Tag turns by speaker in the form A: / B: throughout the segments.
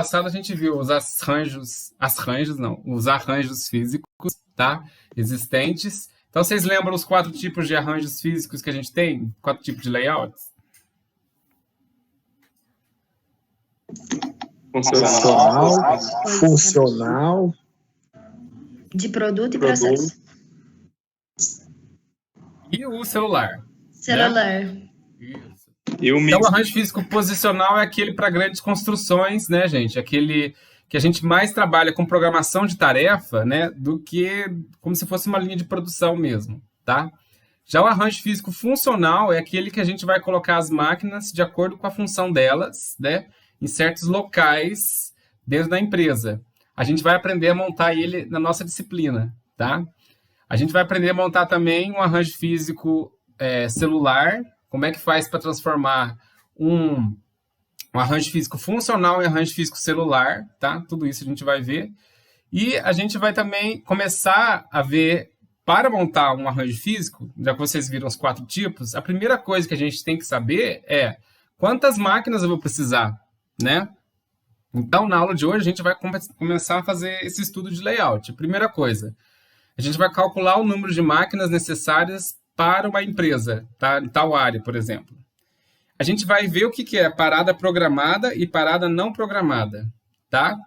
A: Passado a gente viu os arranjos físicos, tá? Existentes. Então, vocês lembram os 4 tipos de arranjos físicos que a gente tem? 4 tipos de layouts?
B: Funcional.
C: De produto e processo.
A: E o celular.
C: Celular.
A: Né? Isso. Então, o arranjo físico posicional é aquele para grandes construções, né, gente? Aquele que a gente mais trabalha com programação de tarefa, né, do que como se fosse uma linha de produção mesmo, tá? Já o arranjo físico funcional é aquele que a gente vai colocar as máquinas de acordo com a função delas, né, em certos locais dentro da empresa. A gente vai aprender a montar ele na nossa disciplina, tá? A gente vai aprender a montar também um arranjo físico celular, como é que faz para transformar um arranjo físico funcional em arranjo físico celular, tá? Tudo isso a gente vai ver. E a gente vai também começar a ver, para montar um arranjo físico, já que vocês viram os 4 tipos, a primeira coisa que a gente tem que saber é quantas máquinas eu vou precisar, né? Então, na aula de hoje, a gente vai começar a fazer esse estudo de layout. Primeira coisa, a gente vai calcular o número de máquinas necessárias para uma empresa, tá? Em tal área, por exemplo. A gente vai ver o que é parada programada e parada não programada, tá?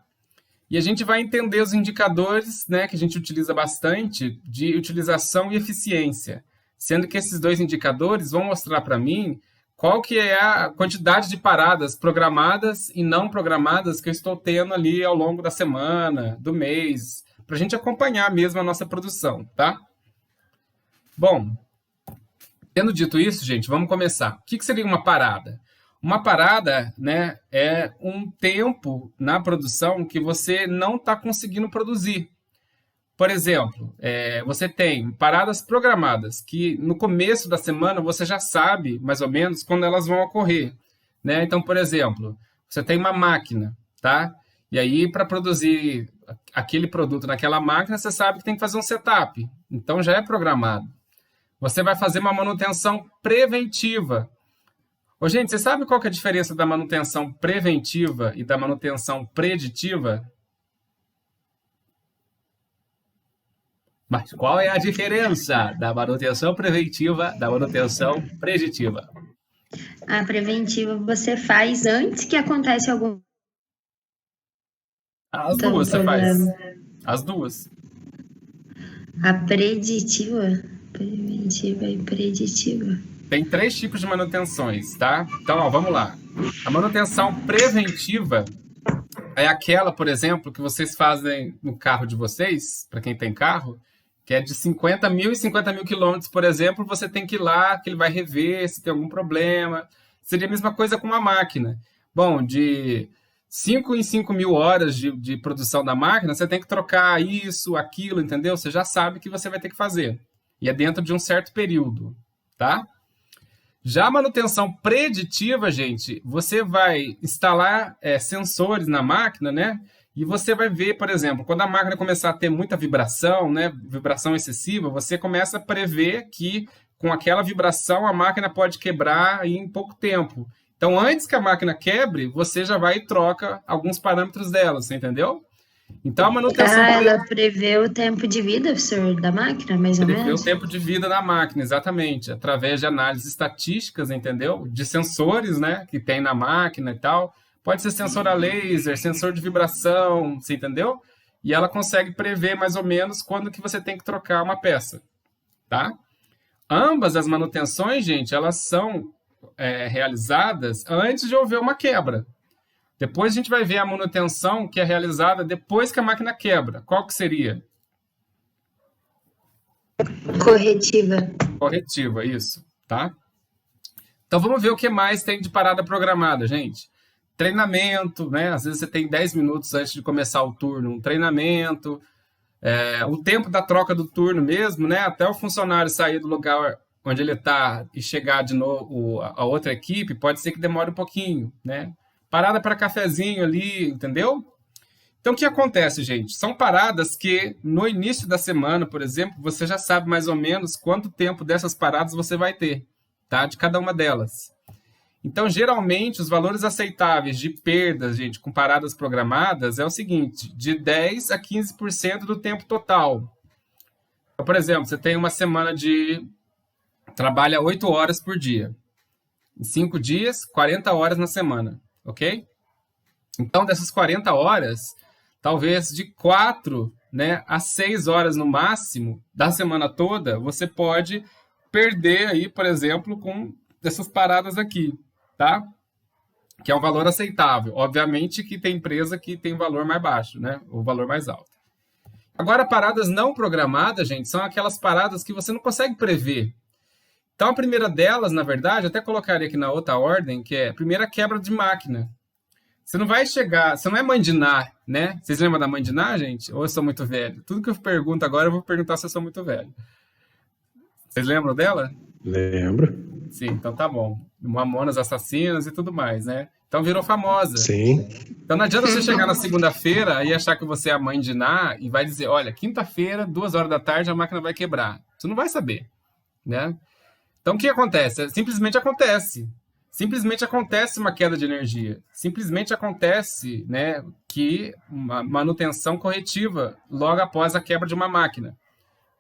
A: E a gente vai entender os indicadores, né, que a gente utiliza bastante de utilização e eficiência, sendo que esses 2 indicadores vão mostrar para mim qual que é a quantidade de paradas programadas e não programadas que eu estou tendo ali ao longo da semana, do mês, para a gente acompanhar mesmo a nossa produção, tá? Bom, tendo dito isso, gente, vamos começar. O que seria uma parada? Uma parada, né, é um tempo na produção que você não está conseguindo produzir. Por exemplo, você tem paradas programadas que no começo da semana você já sabe mais ou menos quando elas vão ocorrer, né? Então, por exemplo, você tem uma máquina, tá? E aí, para produzir aquele produto naquela máquina, você sabe que tem que fazer um setup. Então, já é programado. Você vai fazer uma manutenção preventiva. Ô, gente, você sabe qual que é a diferença da manutenção preventiva e da manutenção preditiva? Mas qual é a diferença da manutenção preventiva da manutenção preditiva?
C: A preventiva você faz antes que aconteça algum...
A: As duas você faz. As duas.
C: A preditiva? Preventiva e preditiva.
A: Tem 3 tipos de manutenções, tá? Então, ó, vamos lá. A manutenção preventiva é aquela, por exemplo, que vocês fazem no carro de vocês, para quem tem carro, que é de 50 mil e 50 mil quilômetros, por exemplo, você tem que ir lá, que ele vai rever se tem algum problema. Seria a mesma coisa com uma máquina. Bom, de 5 em 5 mil horas de produção da máquina, você tem que trocar isso, aquilo, entendeu? Você já sabe que você vai ter que fazer. E é dentro de um certo período, tá? Já a manutenção preditiva, gente, você vai instalar sensores na máquina, né? E você vai ver, por exemplo, quando a máquina começar a ter muita vibração, né? Vibração excessiva, você começa a prever que com aquela vibração a máquina pode quebrar em pouco tempo. Então, antes que a máquina quebre, você já vai e troca alguns parâmetros dela, você entendeu? Então, a manutenção...
C: ela prevê o tempo de vida, professor, da máquina, mais ou menos?
A: Prevê o tempo de vida da máquina, exatamente. Através de análises estatísticas, entendeu? De sensores, né? Que tem na máquina e tal. Pode ser sensor a laser, sensor de vibração, você entendeu? E ela consegue prever mais ou menos quando que você tem que trocar uma peça, tá? Ambas as manutenções, gente, elas são realizadas antes de haver uma quebra. Depois a gente vai ver a manutenção que é realizada depois que a máquina quebra. Qual que seria?
C: Corretiva.
A: Corretiva, isso, tá? Então vamos ver o que mais tem de parada programada, gente. Treinamento, né? Às vezes você tem 10 minutos antes de começar o turno, um treinamento, o tempo da troca do turno mesmo, né? Até o funcionário sair do lugar onde ele está e chegar de novo a outra equipe, pode ser que demore um pouquinho, né? Parada para cafezinho ali, entendeu? Então, o que acontece, gente? São paradas que, no início da semana, por exemplo, você já sabe mais ou menos quanto tempo dessas paradas você vai ter, tá? De cada uma delas. Então, geralmente, os valores aceitáveis de perdas, gente, com paradas programadas é o seguinte, de 10% a 15% do tempo total. Então, por exemplo, você tem uma semana de... trabalha 8 horas por dia. Em 5 dias, 40 horas na semana, ok? Então, dessas 40 horas, talvez de 4, né, a 6 horas no máximo da semana toda, você pode perder aí, por exemplo, com essas paradas aqui, tá? Que é um valor aceitável. Obviamente que tem empresa que tem valor mais baixo, né? Ou valor mais alto. Agora, paradas não programadas, gente, são aquelas paradas que você não consegue prever. Então, a primeira delas, na verdade, eu até colocaria aqui na outra ordem, que é a primeira quebra de máquina. Você não vai chegar... Você não é mãe de Ná, né? Vocês lembram da mãe de Ná, gente? Ou eu sou muito velho? Tudo que eu pergunto agora, eu vou perguntar se eu sou muito velho. Vocês lembram dela?
B: Lembro.
A: Sim, então tá bom. Mamonas Assassinas e tudo mais, né? Então virou famosa.
B: Sim.
A: Então não adianta você chegar na segunda-feira e achar que você é a mãe de Ná e vai dizer, olha, quinta-feira, 2 horas da tarde, a máquina vai quebrar. Você não vai saber, né? Então o que acontece? Simplesmente acontece. Simplesmente acontece uma queda de energia. Simplesmente acontece, né, que uma manutenção corretiva logo após a quebra de uma máquina.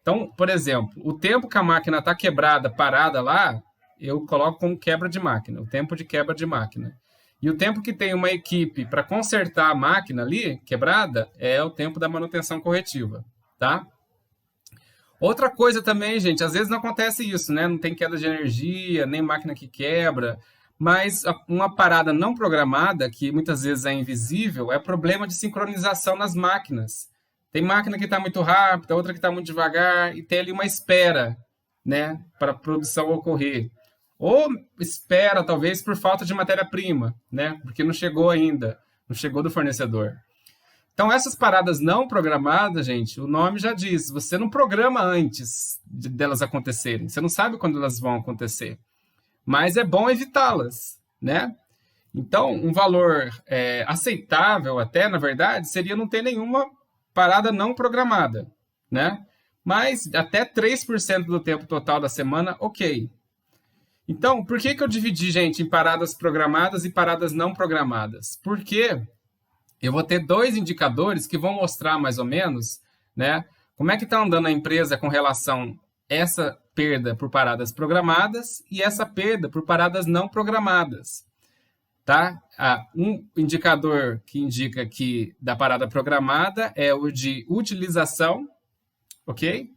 A: Então, por exemplo, o tempo que a máquina está quebrada, parada lá, eu coloco como quebra de máquina, o tempo de quebra de máquina. E o tempo que tem uma equipe para consertar a máquina ali, quebrada, é o tempo da manutenção corretiva, tá? Outra coisa também, gente, às vezes não acontece isso, né? Não tem queda de energia, nem máquina que quebra, mas uma parada não programada, que muitas vezes é invisível, é problema de sincronização nas máquinas. Tem máquina que está muito rápida, outra que está muito devagar, e tem ali uma espera, né, para a produção ocorrer. Ou espera, talvez, por falta de matéria-prima, né, porque não chegou ainda, não chegou do fornecedor. Então, essas paradas não programadas, gente, o nome já diz, você não programa antes delas acontecerem, você não sabe quando elas vão acontecer, mas é bom evitá-las, né? Então, um valor aceitável até, na verdade, seria não ter nenhuma parada não programada, né? Mas até 3% do tempo total da semana, ok. Então, por que eu dividi, gente, em paradas programadas e paradas não programadas? Porque eu vou ter 2 indicadores que vão mostrar mais ou menos, né, como é que está andando a empresa com relação a essa perda por paradas programadas e essa perda por paradas não programadas. Tá? Um indicador que indica que da parada programada é o de utilização, ok?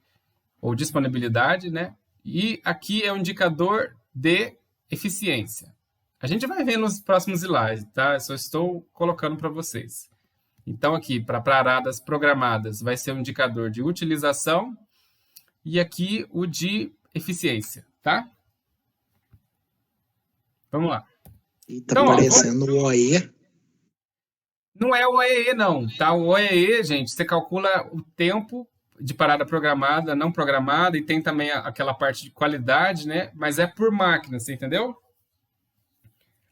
A: Ou disponibilidade, né? E aqui é o indicador de eficiência. A gente vai ver nos próximos slides, tá? Eu só estou colocando para vocês. Então, aqui, para paradas programadas, vai ser o indicador de utilização e aqui o de eficiência, tá? Vamos lá.
D: E tá parecendo o OE.
A: Não é o OEE, não, tá? O OEE, gente, você calcula o tempo de parada programada, não programada, e tem também aquela parte de qualidade, né? Mas é por máquina, você entendeu?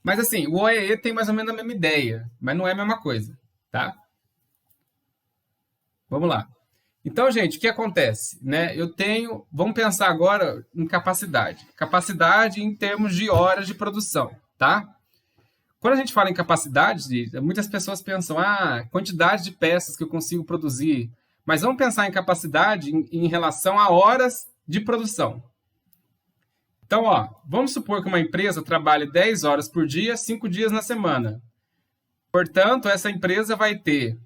A: Mas assim, o OEE tem mais ou menos a mesma ideia, mas não é a mesma coisa, tá? Vamos lá. Então, gente, o que acontece? Né? Vamos pensar agora em capacidade. Capacidade em termos de horas de produção, tá? Quando a gente fala em capacidade, muitas pessoas pensam, quantidade de peças que eu consigo produzir. Mas vamos pensar em capacidade em relação a horas de produção. Então, vamos supor que uma empresa trabalhe 10 horas por dia, 5 dias na semana. Portanto, essa empresa vai ter,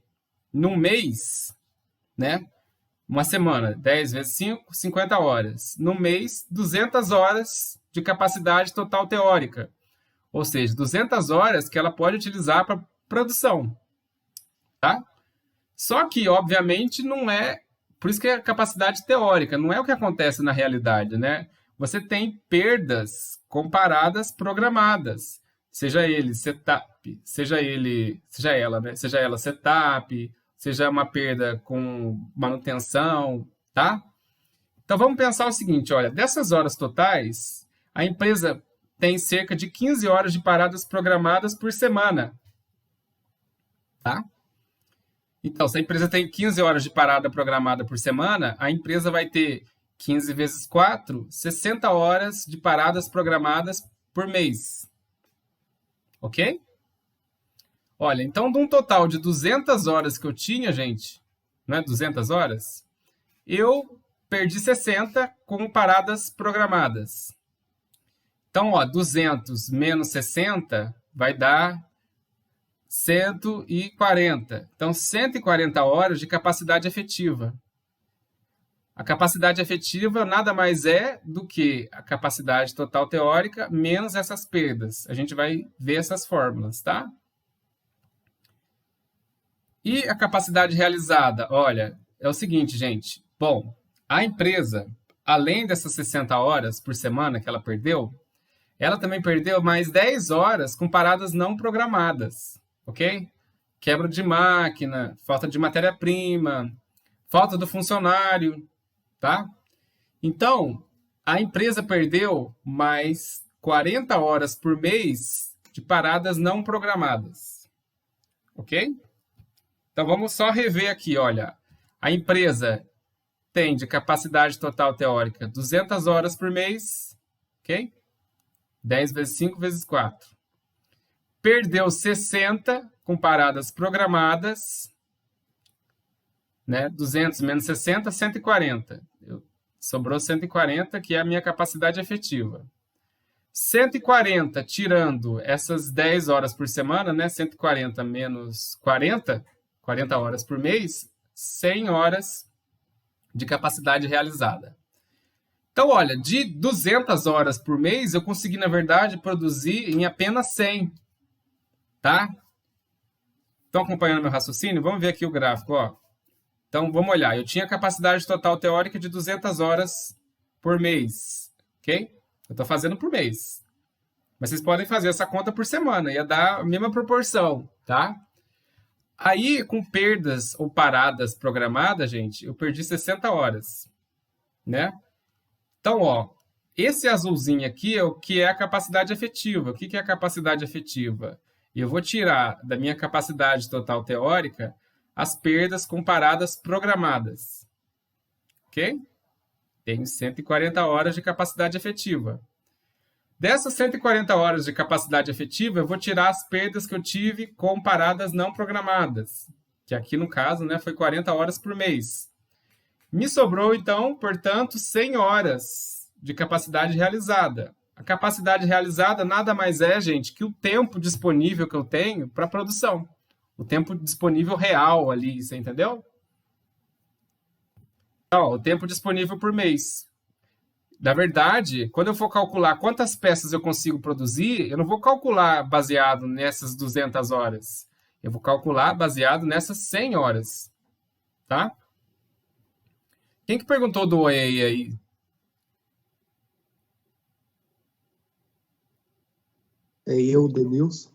A: num mês, né, uma semana, 10 vezes 5, 50 horas. No mês, 200 horas de capacidade total teórica. Ou seja, 200 horas que ela pode utilizar para produção. Tá? Só que, obviamente, não é... Por isso que é capacidade teórica, não é o que acontece na realidade, né? Você tem perdas comparadas programadas. Seja ele setup, seja ela, né? Seja ela setup, seja uma perda com manutenção, tá? Então, vamos pensar o seguinte, olha, dessas horas totais, a empresa tem cerca de 15 horas de paradas programadas por semana, tá? Então, se a empresa tem 15 horas de parada programada por semana, a empresa vai ter 15 vezes 4, 60 horas de paradas programadas por mês, Ok? Olha, então, de um total de 200 horas que eu tinha, gente, né, 200 horas, eu perdi 60 com paradas programadas. Então, ó, 200 menos 60 vai dar 140. Então, 140 horas de capacidade efetiva. A capacidade efetiva nada mais é do que a capacidade total teórica menos essas perdas. A gente vai ver essas fórmulas, tá? E a capacidade realizada? Olha, é o seguinte, gente. Bom, a empresa, além dessas 60 horas por semana que ela perdeu, ela também perdeu mais 10 horas com paradas não programadas, ok? Quebra de máquina, falta de matéria-prima, falta do funcionário, tá? Então, a empresa perdeu mais 40 horas por mês de paradas não programadas, ok? Então, vamos só rever aqui, olha. A empresa tem de capacidade total teórica 200 horas por mês, ok? 10 vezes 5 vezes 4. Perdeu 60 com paradas programadas, né? 200 menos 60, 140. Sobrou 140, que é a minha capacidade efetiva. 140, tirando essas 10 horas por semana, né? 140 menos 40 horas por mês, 100 horas de capacidade realizada. Então, olha, de 200 horas por mês, eu consegui, na verdade, produzir em apenas 100. Tá? Estão acompanhando meu raciocínio? Vamos ver aqui o gráfico, ó. Então, vamos olhar. Eu tinha capacidade total teórica de 200 horas por mês, ok? Eu estou fazendo por mês. Mas vocês podem fazer essa conta por semana, ia dar a mesma proporção, tá? Aí, com perdas ou paradas programadas, gente, eu perdi 60 horas, né? Então, ó, esse azulzinho aqui é o que é a capacidade efetiva. O que é a capacidade efetiva? Eu vou tirar da minha capacidade total teórica as perdas com paradas programadas. Ok? Tenho 140 horas de capacidade efetiva. Dessas 140 horas de capacidade efetiva, eu vou tirar as perdas que eu tive com paradas não programadas, que aqui no caso, né, foi 40 horas por mês. Me sobrou, então, portanto, 100 horas de capacidade realizada. A capacidade realizada nada mais é, gente, que o tempo disponível que eu tenho para produção. O tempo disponível real ali, você entendeu? Então, o tempo disponível por mês. Na verdade, quando eu for calcular quantas peças eu consigo produzir, eu não vou calcular baseado nessas 200 horas. Eu vou calcular baseado nessas 100 horas. Tá? Quem que perguntou do OEI aí?
D: É eu, Denilson.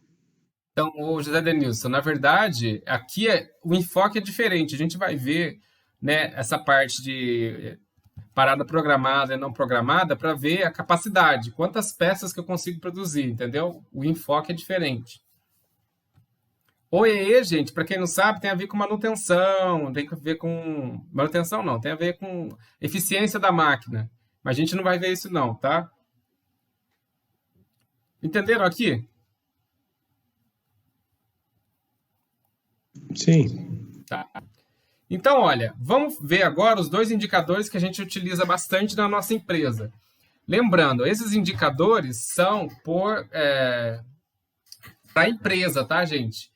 A: Então, o José Denilson, na verdade, aqui o enfoque é diferente. A gente vai ver, né, essa parte de parada programada e não programada para ver a capacidade, quantas peças que eu consigo produzir, entendeu? O enfoque é diferente. OEE, gente, para quem não sabe, tem a ver com manutenção, tem a ver com... Manutenção não, tem a ver com eficiência da máquina. Mas a gente não vai ver isso não, tá? Entenderam aqui?
D: Sim.
A: Tá. Então, olha, vamos ver agora os dois indicadores que a gente utiliza bastante na nossa empresa. Lembrando, esses indicadores são para a empresa, tá, gente?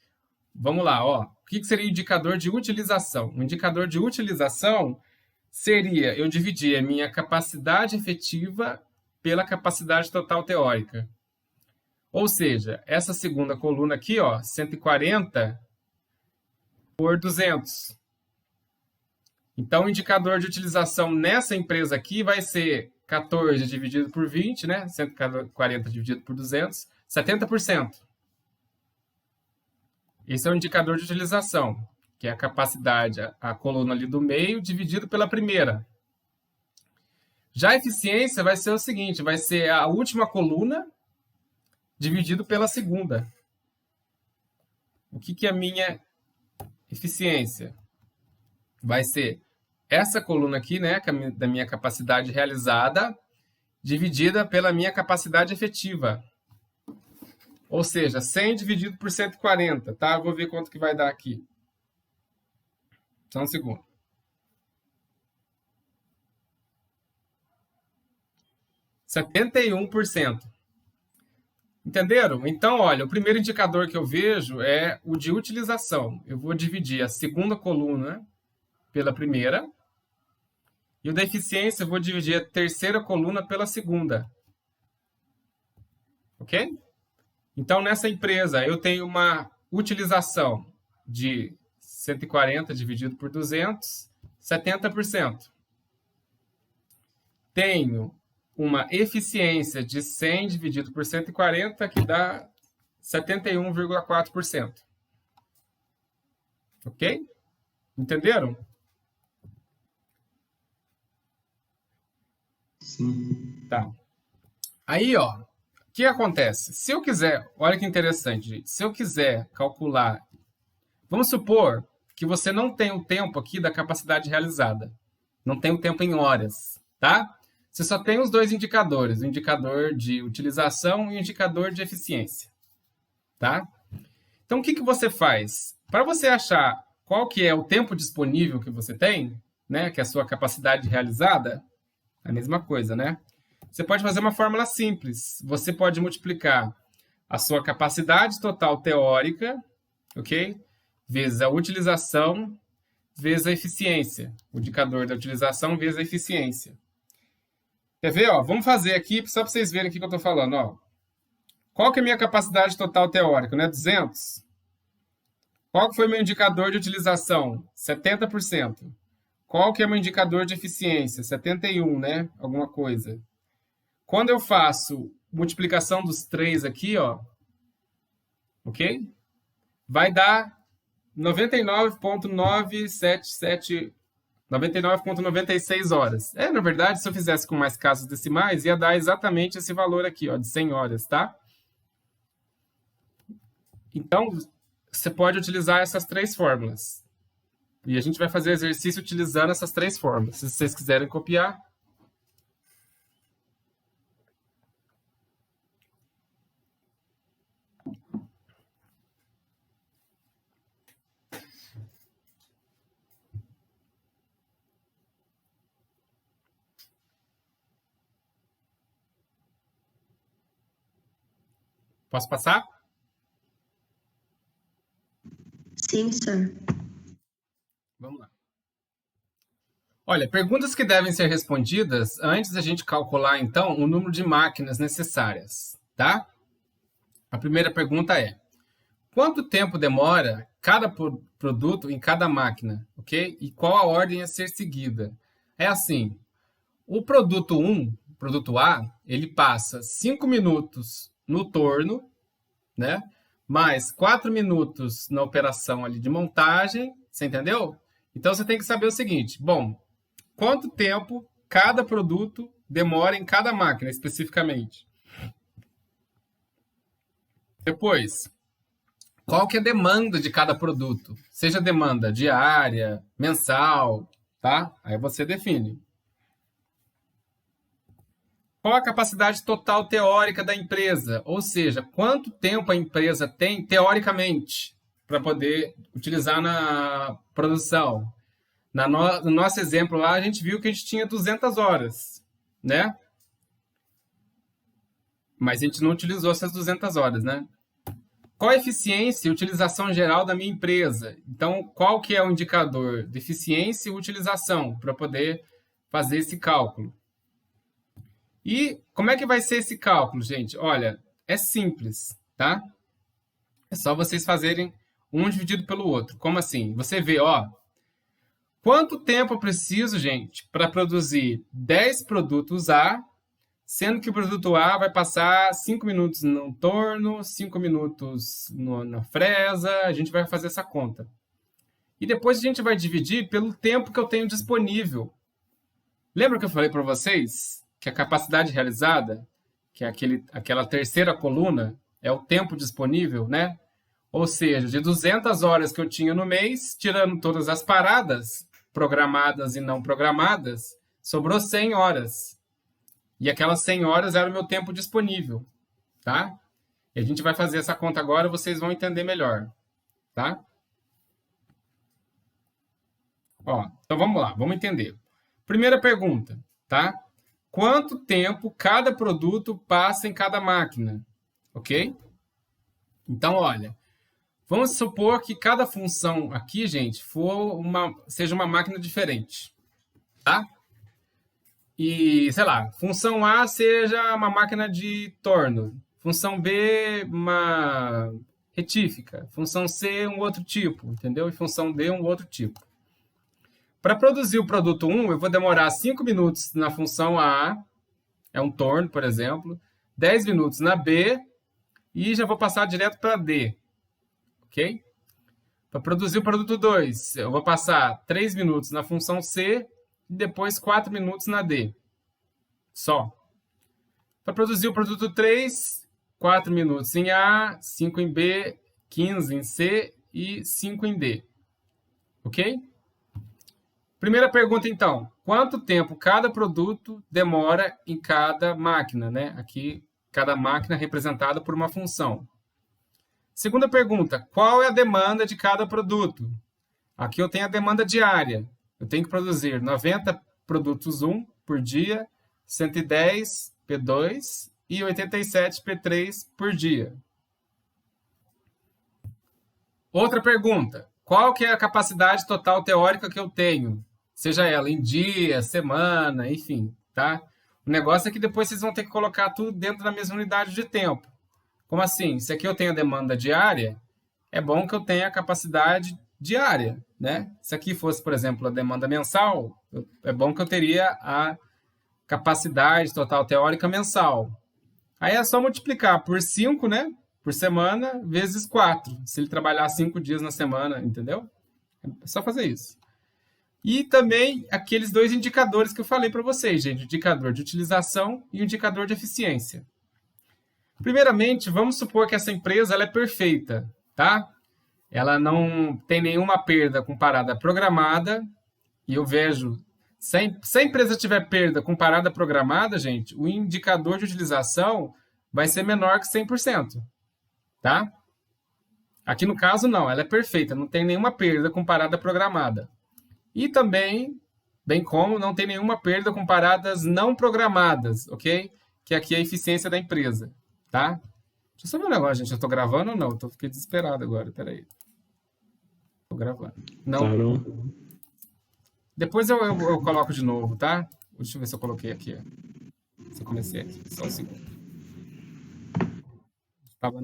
A: Vamos lá, ó. O que seria o indicador de utilização? O indicador de utilização seria eu dividir a minha capacidade efetiva pela capacidade total teórica. Ou seja, essa segunda coluna aqui, ó, 140 por 200. Então, o indicador de utilização nessa empresa aqui vai ser 14 dividido por 20, né? 140 dividido por 200, 70%. Esse é o indicador de utilização, que é a capacidade, a coluna ali do meio, dividido pela primeira. Já a eficiência vai ser o seguinte, vai ser a última coluna dividido pela segunda. O que é a minha eficiência? Vai ser essa coluna aqui, né, da minha capacidade realizada, dividida pela minha capacidade efetiva. Ou seja, 100 dividido por 140, tá? Vou ver quanto que vai dar aqui. Só um segundo. 71%. Entenderam? Então, olha, o primeiro indicador que eu vejo é o de utilização. Eu vou dividir a segunda coluna pela primeira. E o da eficiência, eu vou dividir a terceira coluna pela segunda. Ok? Então, nessa empresa, eu tenho uma utilização de 140 dividido por 200, 70%. Tenho uma eficiência de 100 dividido por 140, que dá 71,4%. Ok? Entenderam?
D: Sim.
A: Tá. Aí, ó, o que acontece? Se eu quiser, olha que interessante, gente. Se eu quiser calcular, vamos supor que você não tem o tempo aqui da capacidade realizada. Não tem o tempo em horas, tá? Você só tem os dois indicadores, o indicador de utilização e o indicador de eficiência, tá? Então, o que você faz? Para você achar qual que é o tempo disponível que você tem, né, que é a sua capacidade realizada, a mesma coisa, né? Você pode fazer uma fórmula simples. Você pode multiplicar a sua capacidade total teórica, ok? Vezes a utilização, vezes a eficiência. O indicador da utilização vezes a eficiência. Quer ver? Ó, vamos fazer aqui, só para vocês verem o que eu estou falando. Ó. Qual que é a minha capacidade total teórica? Né? 200. Qual que foi meu indicador de utilização? 70%. Qual que é meu indicador de eficiência? 71, né? Alguma coisa. Quando eu faço multiplicação dos três aqui, ó, ok? Vai dar 99,976 horas. Na verdade, se eu fizesse com mais casas decimais, ia dar exatamente esse valor aqui, ó, de 100 horas, tá? Então, você pode utilizar essas três fórmulas. E a gente vai fazer exercício utilizando essas três fórmulas. Se vocês quiserem copiar. Posso passar?
C: Sim, senhor.
A: Vamos lá. Olha, perguntas que devem ser respondidas antes da gente calcular, então, o número de máquinas necessárias, tá? A primeira pergunta é: quanto tempo demora cada produto em cada máquina, ok? E qual a ordem a ser seguida? É assim, o produto 1, produto A, ele passa 5 minutos no torno, né? Mais 4 minutos na operação ali de montagem, você entendeu? Então, você tem que saber o seguinte, bom, quanto tempo cada produto demora em cada máquina, especificamente? Depois, qual que é a demanda de cada produto? Seja demanda diária, mensal, tá? Aí você define. Qual a capacidade total teórica da empresa? Ou seja, quanto tempo a empresa tem, teoricamente, para poder utilizar na produção? No nosso exemplo lá, a gente viu que a gente tinha 200 horas, né? Mas a gente não utilizou essas 200 horas, né? Qual a eficiência e utilização geral da minha empresa? Então, qual que é o indicador de eficiência e utilização para poder fazer esse cálculo? E como é que vai ser esse cálculo, gente? Olha, é simples, tá? É só vocês fazerem um dividido pelo outro. Como assim? Você vê, ó, quanto tempo eu preciso, gente, para produzir 10 produtos A, sendo que o produto A vai passar 5 minutos no torno, 5 minutos na fresa, a gente vai fazer essa conta. E depois a gente vai dividir pelo tempo que eu tenho disponível. Lembra que eu falei para vocês que a capacidade realizada, que é aquela terceira coluna, é o tempo disponível, né? Ou seja, de 200 horas que eu tinha no mês, tirando todas as paradas, programadas e não programadas, sobrou 100 horas. E aquelas 100 horas era o meu tempo disponível, tá? E a gente vai fazer essa conta agora, vocês vão entender melhor, tá? Ó, então vamos lá, vamos entender. Primeira pergunta, tá? Quanto tempo cada produto passa em cada máquina? Ok? Então, olha, vamos supor que cada função aqui, gente, seja uma máquina diferente, tá? E, sei lá, função A seja uma máquina de torno, função B uma retífica, função C um outro tipo, entendeu? E função D um outro tipo. Para produzir o produto 1, eu vou demorar 5 minutos na função A, é um torno, por exemplo, 10 minutos na B e já vou passar direto para D, ok? Para produzir o produto 2, eu vou passar 3 minutos na função C e depois 4 minutos na D. Só. Para produzir o produto 3, 4 minutos em A, 5 em B, 15 em C e 5 em D. Ok? Primeira pergunta, então. Quanto tempo cada produto demora em cada máquina, né? Aqui, cada máquina representada por uma função. Segunda pergunta. Qual é a demanda de cada produto? Aqui eu tenho a demanda diária. Eu tenho que produzir 90 produtos 1 por dia, 110 P2 e 87 P3 por dia. Outra pergunta. Qual que é a capacidade total teórica que eu tenho? Seja ela em dia, semana, enfim, tá? O negócio é que depois vocês vão ter que colocar tudo dentro da mesma unidade de tempo. Como assim? Se aqui eu tenho a demanda diária, é bom que eu tenha a capacidade diária, né? Se aqui fosse, por exemplo, a demanda mensal, é bom que eu teria a capacidade total teórica mensal. Aí é só multiplicar por 5, né? Por semana, vezes 4. Se ele trabalhar 5 dias na semana, entendeu? É só fazer isso. E também aqueles 2 indicadores que eu falei para vocês, gente. O indicador de utilização e o indicador de eficiência. Primeiramente, vamos supor que essa empresa ela é perfeita, tá? Ela não tem nenhuma perda com parada programada. E eu vejo, se a empresa tiver perda com parada programada, gente, o indicador de utilização vai ser menor que 100%, tá? Aqui no caso, não, ela é perfeita, não tem nenhuma perda com parada programada. E também, bem como, não tem nenhuma perda com paradas não programadas, ok? Que aqui é a eficiência da empresa, tá? Deixa eu só ver um negócio, gente. Eu tô gravando ou não? Fiquei desesperado agora, peraí. Tô gravando. Não.
D: Tá, não.
A: Depois eu coloco de novo, tá? Deixa eu ver se eu coloquei aqui. Se eu comecei aqui, só um segundo. Estava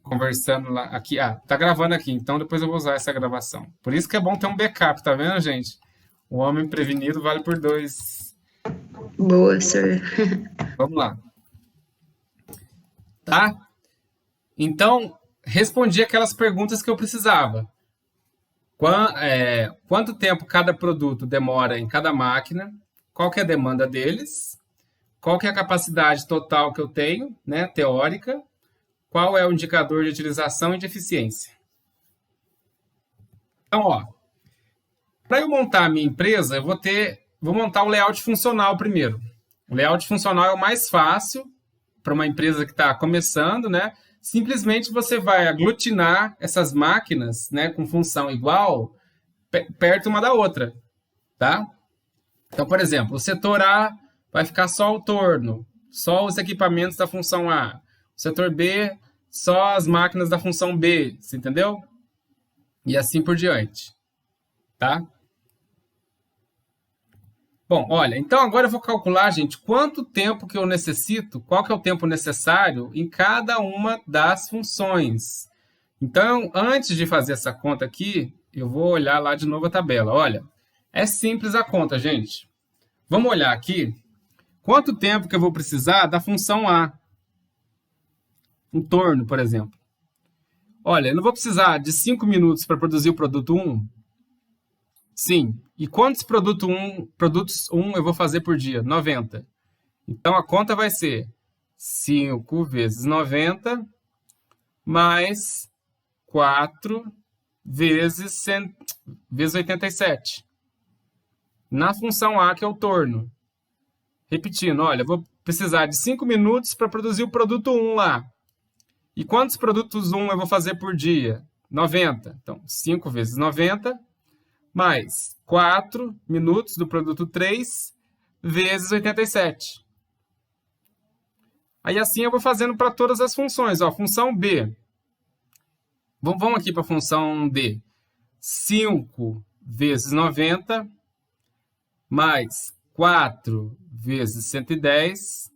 A: conversando lá, aqui, tá gravando aqui, então depois eu vou usar essa gravação. Por isso que é bom ter um backup, tá vendo, gente? O homem prevenido vale por 2.
C: Boa, sir.
A: Vamos lá. Tá? Então, respondi aquelas perguntas que eu precisava. Quanto tempo cada produto demora em cada máquina? Qual que é a demanda deles? Qual que é a capacidade total que eu tenho, né, teórica? Qual é o indicador de utilização e de eficiência? Então, ó, para eu montar a minha empresa, eu vou montar o layout funcional primeiro. O layout funcional é o mais fácil para uma empresa que está começando, né? Simplesmente você vai aglutinar essas máquinas, né, com função igual, perto uma da outra, tá? Então, por exemplo, o setor A vai ficar só o torno, só os equipamentos da função A. O setor B, só as máquinas da função B, você entendeu? E assim por diante, tá? Bom, olha, então agora eu vou calcular, gente, quanto tempo que eu necessito, qual que é o tempo necessário em cada uma das funções. Então, antes de fazer essa conta aqui, eu vou olhar lá de novo a tabela. Olha, é simples a conta, gente. Vamos olhar aqui. Quanto tempo que eu vou precisar da função A? Um torno, por exemplo. Olha, eu não vou precisar de 5 minutos para produzir o produto 1? Sim. E quantos produtos 1 eu vou fazer por dia? 90. Então, a conta vai ser 5 vezes 90 mais 4 vezes 87. Na função A, que é o torno. Repetindo, olha, eu vou precisar de 5 minutos para produzir o produto 1 lá. E quantos produtos 1 eu vou fazer por dia? 90. Então, 5 vezes 90, mais 4 minutos do produto 3, vezes 87. Aí assim eu vou fazendo para todas as funções. Ó, função B. Vamos aqui para a função D. 5 vezes 90, mais 4 vezes 110,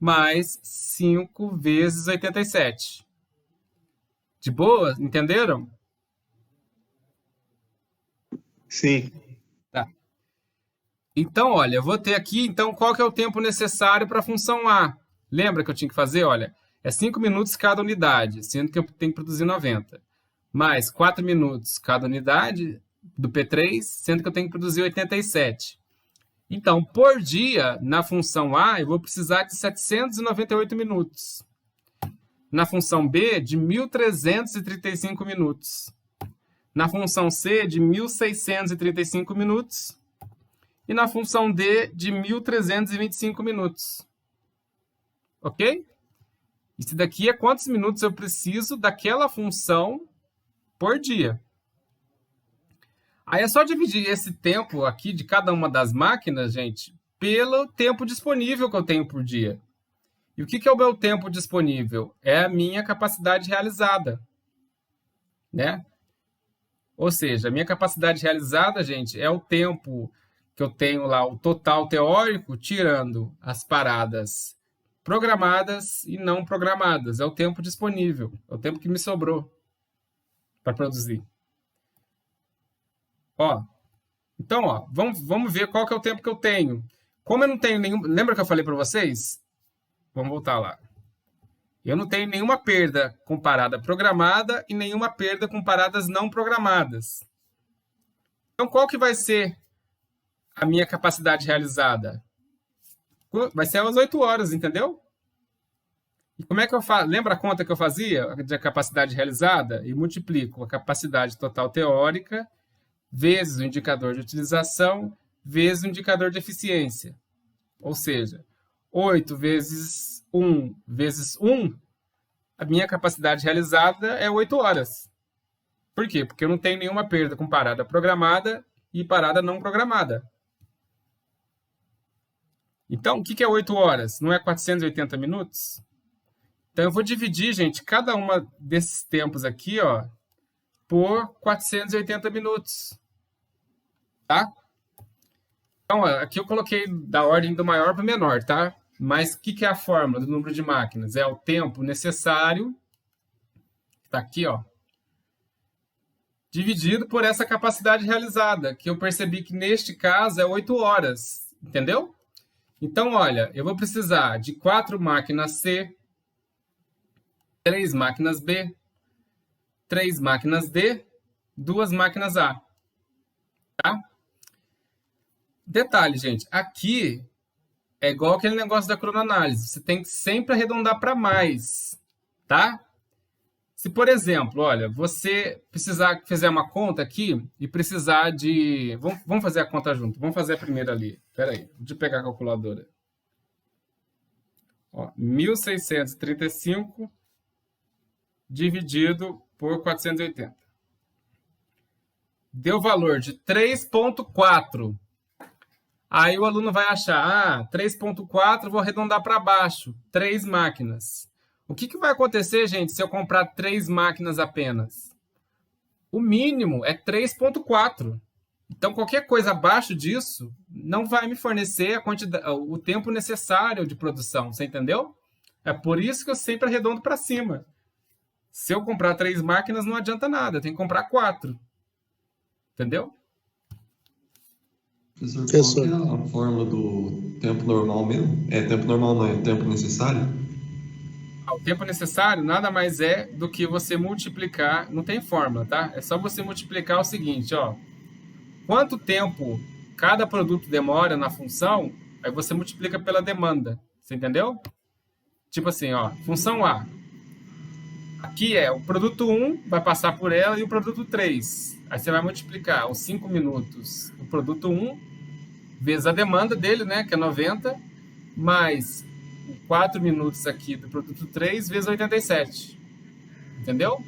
A: mais 5 vezes 87. De boa? Entenderam?
D: Sim.
A: Tá. Então, olha, eu vou ter aqui, então, qual que é o tempo necessário para a função A? Lembra que eu tinha que fazer? Olha, é 5 minutos cada unidade, sendo que eu tenho que produzir 90. Mais 4 minutos cada unidade do P3, sendo que eu tenho que produzir 87. Então, por dia, na função A, eu vou precisar de 798 minutos. Na função B, de 1.335 minutos. Na função C, de 1.635 minutos. E na função D, de 1.325 minutos. Ok? Isso daqui é quantos minutos eu preciso daquela função por dia. Aí é só dividir esse tempo aqui de cada uma das máquinas, gente, pelo tempo disponível que eu tenho por dia. E o que é o meu tempo disponível? É a minha capacidade realizada, né? Ou seja, a minha capacidade realizada, gente, é o tempo que eu tenho lá, o total teórico, tirando as paradas programadas e não programadas. É o tempo disponível, é o tempo que me sobrou para produzir. Ó, então, ó, vamos ver qual que é o tempo que eu tenho. Como eu não tenho nenhum... Lembra que eu falei para vocês? Vamos voltar lá. Eu não tenho nenhuma perda com parada programada e nenhuma perda com paradas não programadas. Então, qual que vai ser a minha capacidade realizada? Vai ser às 8 horas, entendeu? E como é que eu faço? Lembra a conta que eu fazia de capacidade realizada? E multiplico a capacidade total teórica vezes o indicador de utilização vezes o indicador de eficiência. Ou seja, 8 vezes 1 vezes 1, a minha capacidade realizada é 8 horas. Por quê? Porque eu não tenho nenhuma perda com parada programada e parada não programada. Então, o que é 8 horas? Não é 480 minutos? Então, eu vou dividir, gente, cada uma desses tempos aqui, ó, por 480 minutos. Tá? Então, aqui eu coloquei da ordem do maior para o menor, tá? Mas o que é a fórmula do número de máquinas? É o tempo necessário, está aqui, ó, dividido por essa capacidade realizada, que eu percebi que neste caso é 8 horas, entendeu? Então, olha, eu vou precisar de 4 máquinas C, 3 máquinas B, 3 máquinas D, 2 máquinas A. Tá? Detalhe, gente, aqui é igual aquele negócio da cronoanálise. Você tem que sempre arredondar para mais, tá? Se, por exemplo, olha, você fizer uma conta aqui e precisar de... Vamos fazer a conta junto. Vamos fazer a primeira ali. Espera aí, deixa eu pegar a calculadora. Ó, 1.635 dividido por 480. Deu valor de 3,4. Aí o aluno vai achar, 3,4, vou arredondar para baixo, 3 máquinas. O que vai acontecer, gente, se eu comprar 3 máquinas apenas? O mínimo é 3,4. Então, qualquer coisa abaixo disso não vai me fornecer o tempo necessário de produção, você entendeu? É por isso que eu sempre arredondo para cima. Se eu comprar 3 máquinas, não adianta nada, eu tenho que comprar 4. Entendeu?
B: Professor, qual que é a fórmula do tempo normal mesmo? É tempo normal, não é tempo necessário?
A: O tempo necessário nada mais é do que você multiplicar, não tem fórmula, tá? É só você multiplicar o seguinte, ó. Quanto tempo cada produto demora na função, aí você multiplica pela demanda, você entendeu? Tipo assim, ó, função A. Aqui é o produto 1, vai passar por ela, e o produto 3. Aí você vai multiplicar os 5 minutos, o produto 1, vezes a demanda dele, né, que é 90, mais 4 minutos aqui do produto 3 vezes 87. Entendeu?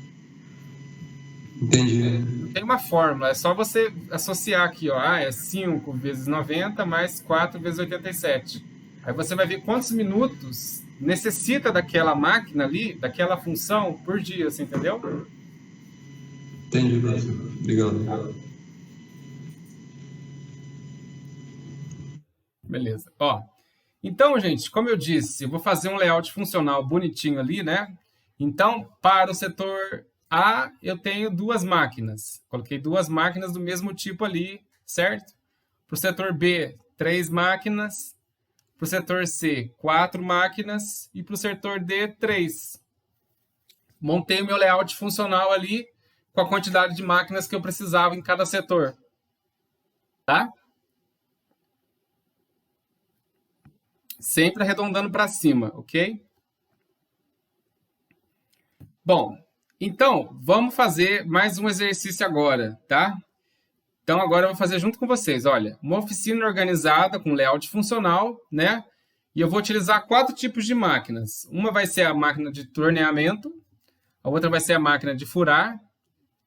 B: Entendi.
A: Não tem uma fórmula, é só você associar aqui, ó. É 5 vezes 90 mais 4 vezes 87. Aí você vai ver quantos minutos necessita daquela máquina ali, daquela função por dia, você entendeu?
B: Entendi, professor. Obrigado.
A: Beleza. Ó, então, gente, como eu disse, eu vou fazer um layout funcional bonitinho ali, né? Então, para o setor A, eu tenho 2 máquinas. Coloquei 2 máquinas do mesmo tipo ali, certo? Para o setor B, 3 máquinas. Para o setor C, 4 máquinas. E para o setor D, 3. Montei o meu layout funcional ali com a quantidade de máquinas que eu precisava em cada setor. Tá? Sempre arredondando para cima, ok? Bom, então, vamos fazer mais um exercício agora, tá? Então, agora eu vou fazer junto com vocês, olha, uma oficina organizada com layout funcional, né? E eu vou utilizar 4 tipos de máquinas. Uma vai ser a máquina de torneamento, a outra vai ser a máquina de furar,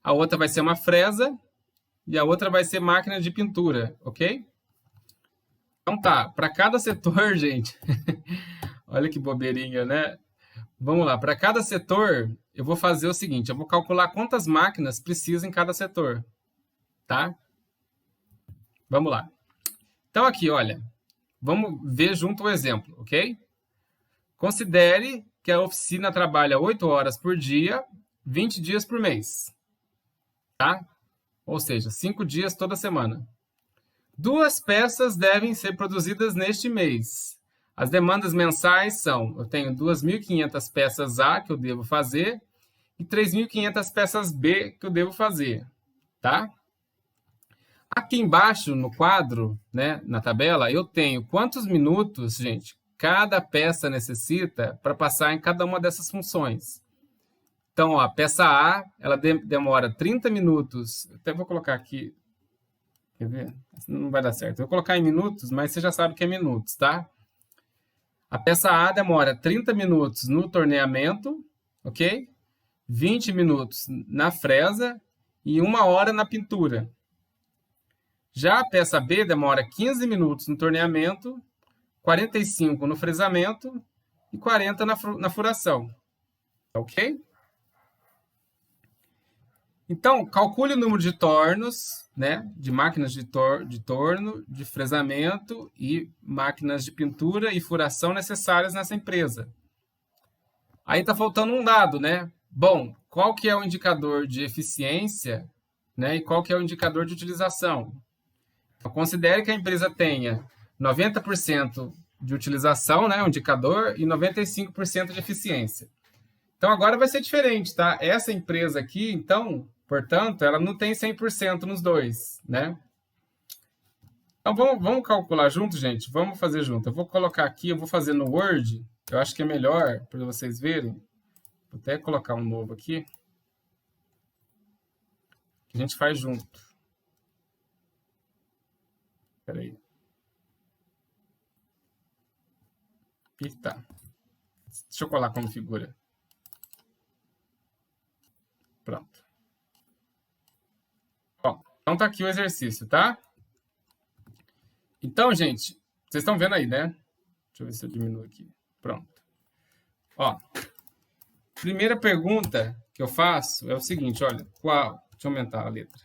A: a outra vai ser uma fresa e a outra vai ser máquina de pintura, ok? Então tá, para cada setor, gente, olha que bobeirinha, né? Vamos lá, para cada setor, eu vou fazer o seguinte, eu vou calcular quantas máquinas precisa em cada setor, tá? Vamos lá. Então aqui, olha, vamos ver junto o exemplo, ok? Considere que a oficina trabalha 8 horas por dia, 20 dias por mês, tá? Ou seja, 5 dias toda semana. 2 peças devem ser produzidas neste mês. As demandas mensais são, eu tenho 2.500 peças A que eu devo fazer e 3.500 peças B que eu devo fazer, tá? Aqui embaixo no quadro, né, na tabela, eu tenho quantos minutos, gente, cada peça necessita para passar em cada uma dessas funções. Então, ó, a peça A, ela demora 30 minutos. Até vou colocar aqui. Quer ver? Não vai dar certo. Eu vou colocar em minutos, mas você já sabe que é minutos, tá? A peça A demora 30 minutos no torneamento, ok? 20 minutos na fresa e 1 hora na pintura. Já a peça B demora 15 minutos no torneamento, 45 no fresamento e 40 na furação, ok? Então, calcule o número de tornos, né, de máquinas de torno, de fresamento e máquinas de pintura e furação necessárias nessa empresa. Aí está faltando um dado, né? Bom, qual que é o indicador de eficiência, né, e qual que é o indicador de utilização? Então, considere que a empresa tenha 90% de utilização, né, o indicador, e 95% de eficiência. Então, agora vai ser diferente, tá? Essa empresa aqui, então, portanto, ela não tem 100% nos dois, né? Então, vamos calcular junto, gente? Vamos fazer junto. Eu vou colocar aqui, eu vou fazer no Word. Eu acho que é melhor para vocês verem. Vou até colocar um novo aqui. Que a gente faz junto. Espera aí. Tá. Deixa eu colar como figura. Pronto. Ó, então tá aqui o exercício, tá? Então, gente, vocês estão vendo aí, né? Deixa eu ver se eu diminuo aqui. Pronto. Ó, primeira pergunta que eu faço é o seguinte, olha, qual... Deixa eu aumentar a letra.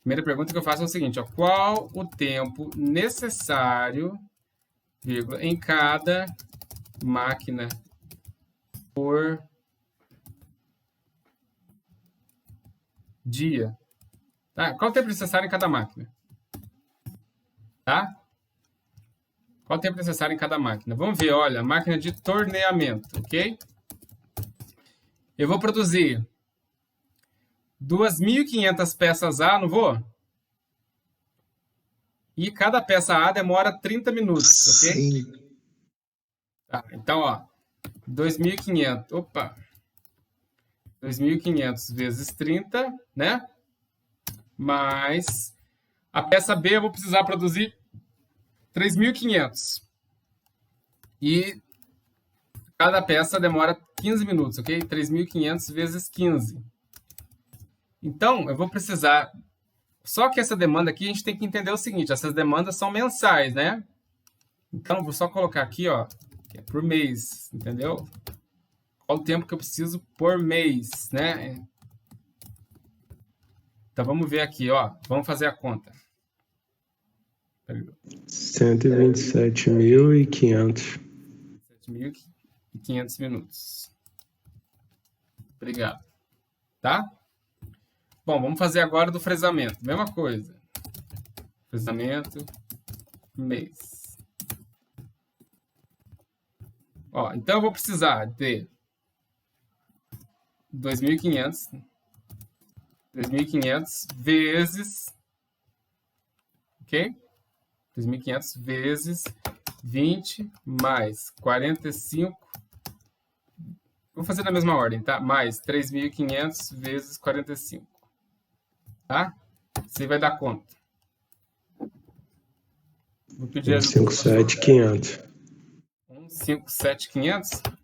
A: Primeira pergunta que eu faço é o seguinte, ó, qual o tempo necessário, vírgula, em cada máquina por dia? Tá? Qual o tempo necessário em cada máquina? Tá? Qual o tempo necessário em cada máquina? Vamos ver, olha, máquina de torneamento, ok? Eu vou produzir 2.500 peças A, não vou? E cada peça A demora 30 minutos, ok?
D: Sim.
A: Tá, então, ó, 2.500, opa, 2.500 vezes 30, né? Mais A peça B eu vou precisar produzir 3.500. E cada peça demora 15 minutos, ok? 3.500 vezes 15. Então, eu vou precisar... Só que essa demanda aqui, a gente tem que entender o seguinte, essas demandas são mensais, né? Então, vou só colocar aqui, ó, que é por mês, entendeu? Qual o tempo que eu preciso por mês, né? Então, vamos ver aqui, ó. Vamos fazer a conta.
D: 127.500.
A: 1.500 minutos. Obrigado. Tá? Bom, vamos fazer agora do fresamento. Mesma coisa. Fresamento, mês. Ó, então eu vou precisar de 2.500 vezes, ok? 2.500 vezes 20 mais 45. Vou fazer na mesma ordem, tá? Mais 3.500 vezes 45. Tá? Você vai dar conta. Vou pedir ajuda.
D: 157.500.
A: 157.500.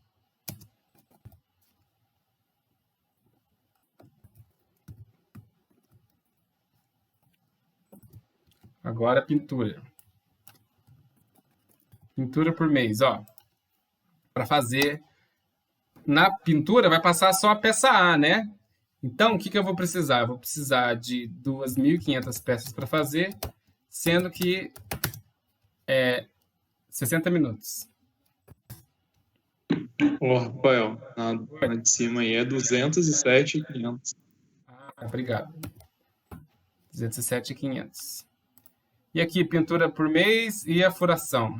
A: Agora pintura. Pintura por mês, ó. Para fazer... Na pintura vai passar só a peça A, né? Então, o que eu vou precisar? Eu vou precisar de 2.500 peças para fazer, sendo que 60 minutos.
B: Ô, Rafael, na de cima aí é 207.500.
A: Obrigado. 207.500. E aqui, pintura por mês e a furação.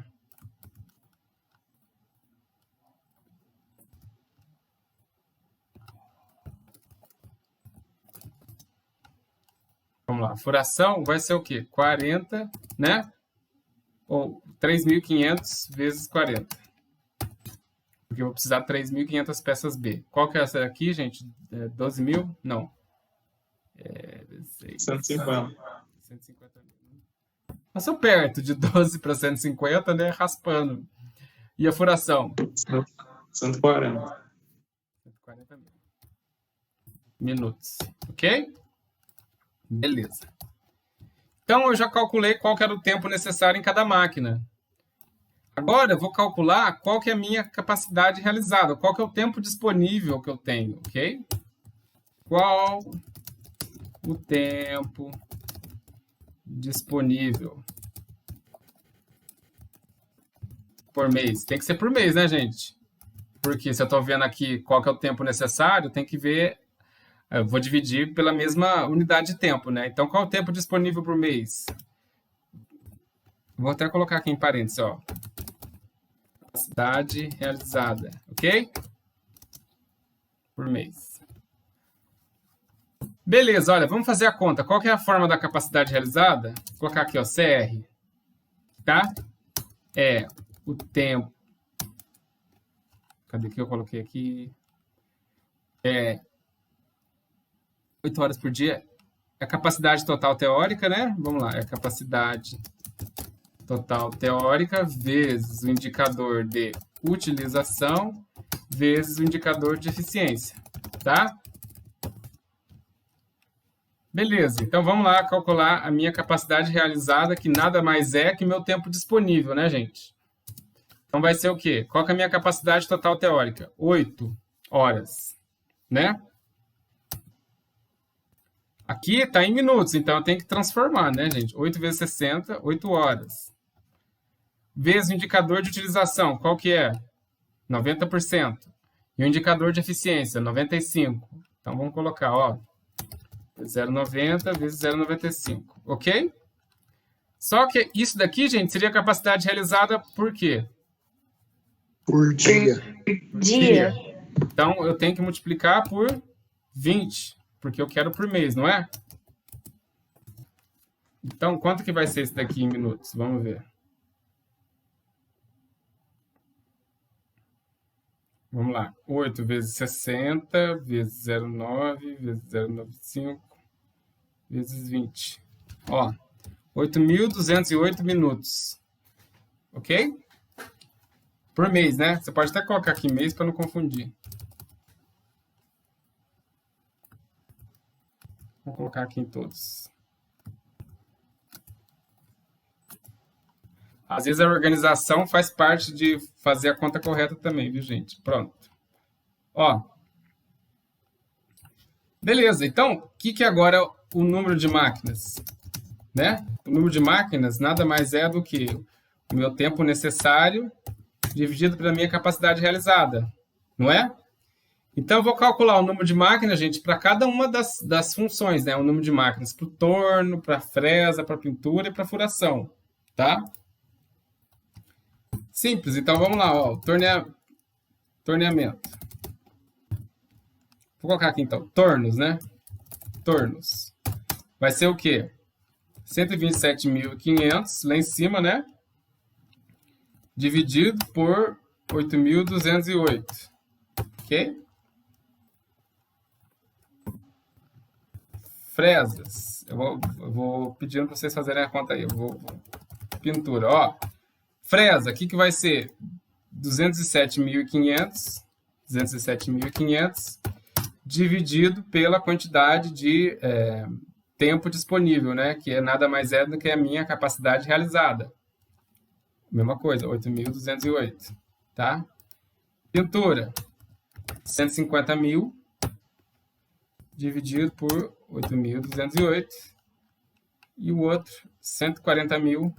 A: Vamos lá, furação vai ser o quê? 40, né? Ou 3.500 vezes 40. Porque eu vou precisar de 3.500 peças B. Qual que é essa aqui, gente? 12.000? Não.
B: 150.
A: 150 mil. Passou perto de 12 para 150, né? Raspando. E a furação?
B: 140.
A: 140 mil. Minutos. Ok? Beleza. Então, eu já calculei qual que era o tempo necessário em cada máquina. Agora, eu vou calcular qual que é a minha capacidade realizada, qual que é o tempo disponível que eu tenho, ok? Qual o tempo disponível por mês? Tem que ser por mês, né, gente? Porque se eu estou vendo aqui qual que é o tempo necessário, tem que ver... Eu vou dividir pela mesma unidade de tempo, né? Então, qual é o tempo disponível por mês? Vou até colocar aqui em parênteses, ó. Capacidade realizada, ok? Por mês. Beleza, olha, vamos fazer a conta. Qual que é a forma da capacidade realizada? Vou colocar aqui, ó, CR. Tá? É o tempo. Cadê que eu coloquei aqui? 8 horas por dia. É a capacidade total teórica, né? Vamos lá, é a capacidade total teórica vezes o indicador de utilização vezes o indicador de eficiência, tá? Beleza, então vamos lá calcular a minha capacidade realizada, que nada mais é que meu tempo disponível, né, gente? Então vai ser o quê? Qual que é a minha capacidade total teórica? 8 horas, né? Aqui está em minutos, então eu tenho que transformar, né, gente? 8 vezes 60, 8 horas. Vezes o indicador de utilização, qual que é? 90%. E o indicador de eficiência, 95%. Então, vamos colocar, ó, 0,90 vezes 0,95, ok? Só que isso daqui, gente, seria a capacidade realizada por quê?
D: Por dia.
C: Dia.
A: Então, eu tenho que multiplicar por 20, porque eu quero por mês, não é? Então, quanto que vai ser isso daqui em minutos? Vamos ver. Vamos lá. 8 vezes 60, vezes 0,9, vezes 0,95, vezes 20. Ó, 8.208 minutos. Ok? Por mês, né? Você pode até colocar aqui mês para não confundir. Vou colocar aqui em todos. Às vezes a organização faz parte de fazer a conta correta também, viu, gente? Pronto. Ó. Beleza. Então, o que é agora o número de máquinas? Né? O número de máquinas nada mais é do que o meu tempo necessário dividido pela minha capacidade realizada, não é? Então, eu vou calcular o número de máquinas, gente, para cada uma das funções, né? O número de máquinas para o torno, para a fresa, para a pintura e para a furação, tá? Simples. Então, vamos lá, ó. Torneamento. Vou colocar aqui, então, tornos, né? Tornos. Vai ser o quê? 127.500 lá em cima, né? Dividido por 8.208. Ok? Fresas. Eu vou pedindo para vocês fazerem a conta aí. Pintura, ó. Fresa, o que vai ser? 207.500 dividido pela quantidade de tempo disponível, né? Que é nada mais é do que a minha capacidade realizada. Mesma coisa, 8.208, tá? Pintura, 150.000 dividido por 8.208 e o outro, 140.000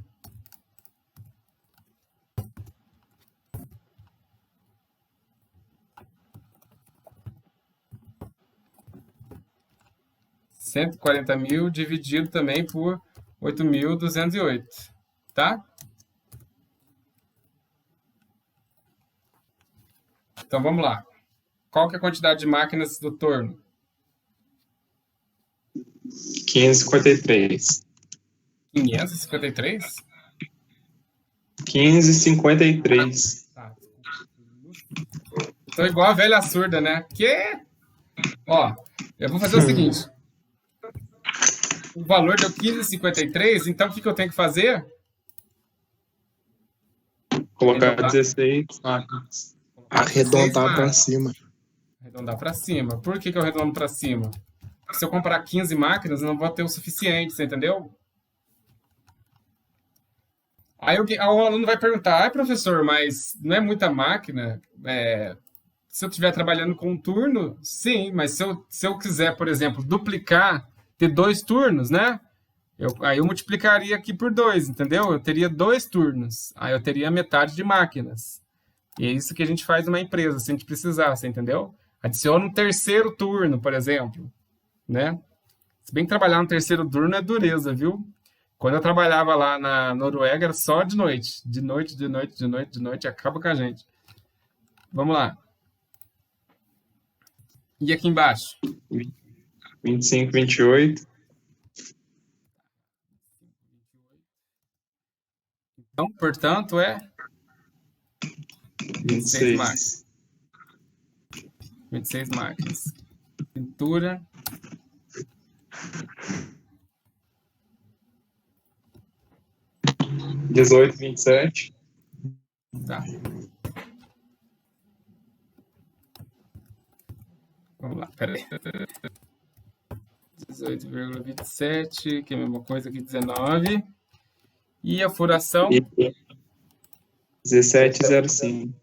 A: 140.000 dividido também por 8.208, tá? Então, vamos lá. Qual que é a quantidade de máquinas do torno?
E: 553.
A: 553?
E: 553.
A: Tá. Tô igual a velha surda, né? Que? Ó, eu vou fazer o seguinte. O valor deu 15,53, então o que eu tenho que fazer?
E: Colocar 16 máquinas.
D: Arredondar para cima.
A: Arredondar para cima. Por que eu arredondo para cima? Porque se eu comprar 15 máquinas, eu não vou ter o suficiente, você entendeu? Aí o aluno vai perguntar, professor, mas não é muita máquina? Se eu estiver trabalhando com um turno, sim, mas se eu quiser, por exemplo, duplicar, ter 2 turnos, né? Aí eu multiplicaria aqui por 2, entendeu? Eu teria 2 turnos, aí eu teria metade de máquinas. E é isso que a gente faz numa empresa, se a gente precisar, você entendeu? Adiciona um terceiro turno, por exemplo, né? Se bem que trabalhar no terceiro turno é dureza, viu? Quando eu trabalhava lá na Noruega, era só de noite. De noite, acaba com a gente. Vamos lá. E aqui embaixo?
E: 25, 28.
A: Então, portanto, é 26 máquinas. 26 máquinas. Pintura.
E: $18, 27.
A: Tá. Vamos lá, peraí. 18,27, que é a mesma coisa que 19. E a furação?
E: 17,05.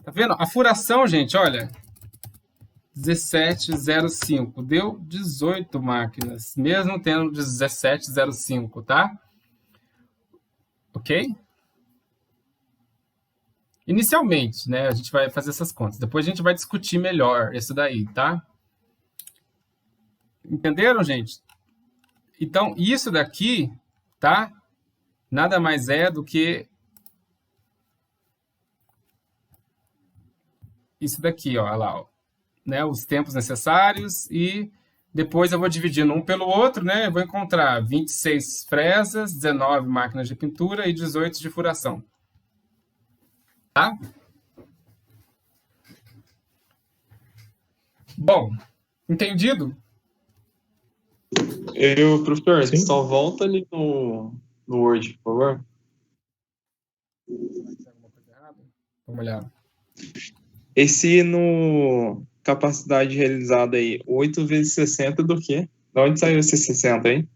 A: Tá vendo? A furação, gente, olha. 17,05. Deu 18 máquinas, mesmo tendo 17,05, tá? Ok? Inicialmente, né? A gente vai fazer essas contas. Depois a gente vai discutir melhor isso daí, tá? Entenderam, gente? Então, isso daqui, tá? Nada mais é do que isso daqui, ó, lá, ó, né? Os tempos necessários e depois eu vou dividindo um pelo outro, né? Eu vou encontrar 26 fresas, 19 máquinas de pintura e 18 de furação. Tá? Bom, entendido?
E: Professor,
D: Sim.
E: só volta ali no Word, por favor.
A: Vamos olhar.
E: Esse no capacidade realizada aí, 8 vezes 60 do quê? De onde saiu esse 60 aí?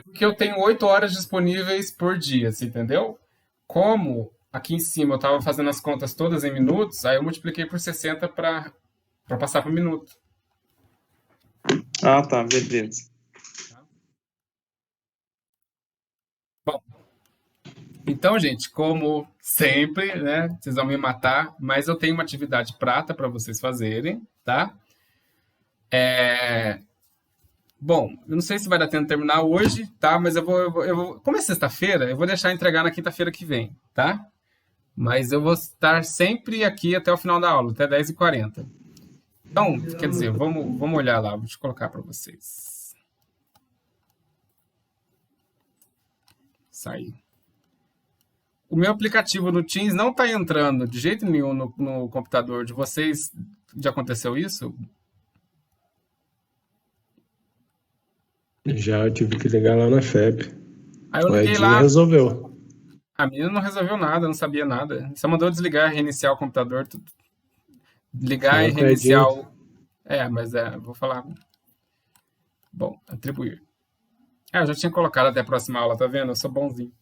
A: Porque eu tenho 8 horas disponíveis por dia, você entendeu? Como aqui em cima eu estava fazendo as contas todas em minutos, aí eu multipliquei por 60 para passar por minuto.
E: Ah, tá, beleza.
A: Então, gente, como sempre, né? Vocês vão me matar, mas eu tenho uma atividade prata para vocês fazerem, tá? Bom, eu não sei se vai dar tempo de terminar hoje, tá? Mas eu vou. Como é sexta-feira, eu vou deixar entregar na quinta-feira que vem, tá? Mas eu vou estar sempre aqui até o final da aula, até 10h40. Então, quer dizer, vamos olhar lá, vou te colocar para vocês. Sair. O meu aplicativo no Teams não está entrando de jeito nenhum no computador de vocês. Já aconteceu isso?
D: Já tive que ligar lá na FEB.
A: Aí eu
D: O
A: liguei
D: Edinho
A: lá,
D: resolveu.
A: a menina não resolveu nada, não sabia nada. Só mandou desligar, reiniciar o computador, ligar
D: Fala
A: e
D: com o
A: reiniciar
D: Edinho.
A: mas vou falar. Bom, atribuir. Eu já tinha colocado até a próxima aula, tá vendo? Eu sou bonzinho.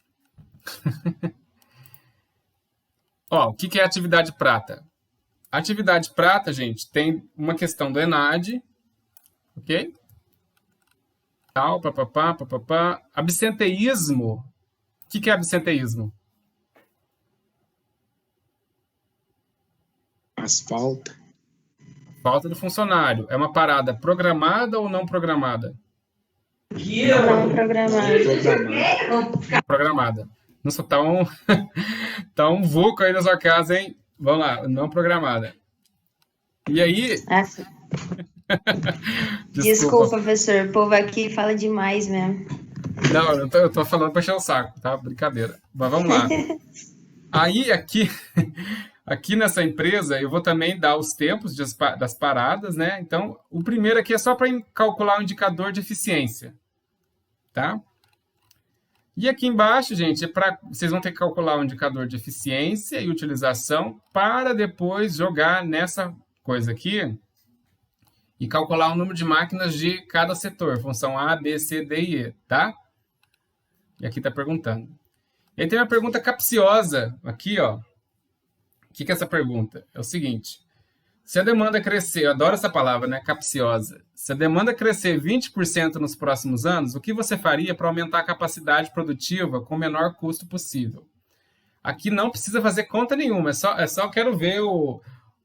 A: Ó, o que é atividade prata? A atividade prata, gente, tem uma questão do ENAD, ok? Tal, papapá, papapá. Absenteísmo. O que é absenteísmo?
D: Asfalto.
A: Falta do funcionário. É uma parada programada ou não programada?
C: Não programado.
D: Programado.
A: Programada. Nossa, tá um vulco aí na sua casa, hein? Vamos lá, não programada. E aí,
C: Ah, sim. Desculpa, professor. O povo aqui fala demais mesmo.
A: Não, eu tô falando pra encher o saco, tá? Brincadeira. Mas vamos lá. Aí, aqui nessa empresa, eu vou também dar os tempos das paradas, né? Então, o primeiro aqui é só para calcular o indicador de eficiência, tá? E aqui embaixo, gente, vocês vão ter que calcular o indicador de eficiência e utilização para depois jogar nessa coisa aqui e calcular o número de máquinas de cada setor, função A, B, C, D e E, tá? E aqui está perguntando. E aí tem uma pergunta capciosa aqui, ó. O que é essa pergunta? É o seguinte: se a demanda crescer, eu adoro essa palavra, né? Capciosa. Se a demanda crescer 20% nos próximos anos, o que você faria para aumentar a capacidade produtiva com o menor custo possível? Aqui não precisa fazer conta nenhuma, é só quero ver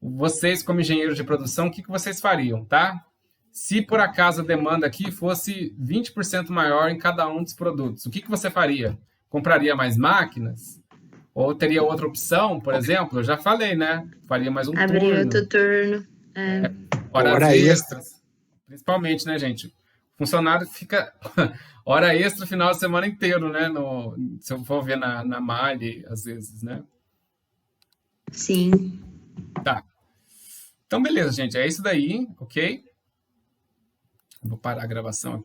A: vocês, como engenheiros de produção, o que vocês fariam, tá? Se por acaso a demanda aqui fosse 20% maior em cada um dos produtos, o que você faria? Compraria mais máquinas? Ou teria outra opção, por exemplo? Eu já falei, né? Faria mais um
C: Abrir
A: turno.
C: outro turno.
A: Horas
D: Hora
A: extras. Principalmente, né, gente? O funcionário fica hora extra final de semana inteiro, né? Se eu for ver na Mali, às vezes, né?
C: Sim.
A: Tá. Então, beleza, gente. É isso daí, ok? Vou parar a gravação aqui.